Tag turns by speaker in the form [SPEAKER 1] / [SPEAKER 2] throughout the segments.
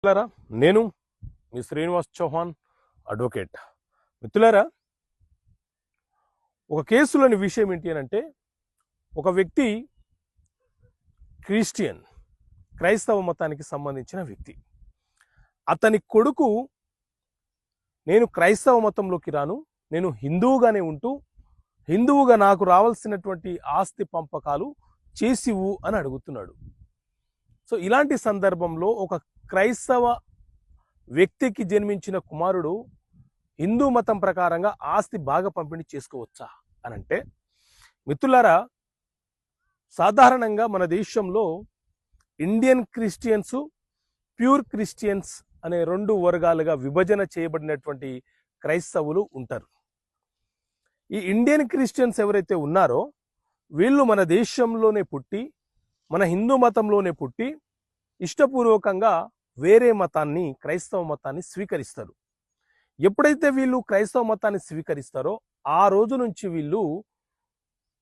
[SPEAKER 1] మిత్రులారా, నేను మీ శ్రీనివాస్ చౌహాన్ అడ్వకేట్. మిత్రులారా, ఒక కేసులోని విషయం ఏంటి అని అంటే, ఒక వ్యక్తి క్రైస్తవ మతానికి సంబంధించిన వ్యక్తి. అతని కొడుకు నేను క్రైస్తవ మతంలోకి రాను, నేను హిందువుగానే ఉంటూ హిందువుగా నాకు రావాల్సినటువంటి ఆస్తి పంపకాలు చేసివు అని అడుగుతున్నాడు. సో ఇలాంటి సందర్భంలో ఒక క్రైస్తవ వ్యక్తికి జన్మించిన కుమారుడు హిందూ మతం ప్రకారంగా ఆస్తి బాగా పంపిణీ చేసుకోవచ్చా అని అంటే, మిత్రులారా, సాధారణంగా మన దేశంలో ఇండియన్ క్రిస్టియన్స్, ప్యూర్ క్రిస్టియన్స్ అనే రెండు వర్గాలుగా విభజన చేయబడినటువంటి క్రైస్తవులు ఉంటారు. ఈ ఇండియన్ క్రిస్టియన్స్ ఎవరైతే ఉన్నారో వీళ్ళు మన దేశంలోనే పుట్టి, మన హిందూ మతంలోనే పుట్టి ఇష్టపూర్వకంగా వేరే మతాన్ని, క్రైస్తవ మతాన్ని స్వీకరిస్తారు. ఎప్పుడైతే వీళ్ళు క్రైస్తవ మతాన్ని స్వీకరిస్తారో ఆ రోజు నుంచి వీళ్ళు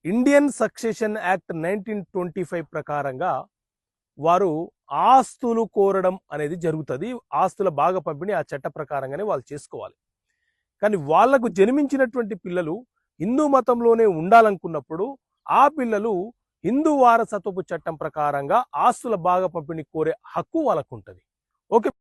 [SPEAKER 1] ఇండియన్ సక్సెషన్ యాక్ట్ 1925 ప్రకారంగా వారు ఆస్తులు కోరడం అనేది జరుగుతుంది. ఆస్తుల బాగా పంపిణీ ఆ చట్ట ప్రకారంగానే వాళ్ళు చేసుకోవాలి. కానీ వాళ్లకు జన్మించినటువంటి పిల్లలు హిందూ మతంలోనే ఉండాలనుకున్నప్పుడు ఆ పిల్లలు హిందూ వారసత్వపు చట్టం ప్రకారంగా ఆస్తుల బాగా పంపిణీ కోరే హక్కు వాళ్ళకు ఉంటుంది. ఓకే.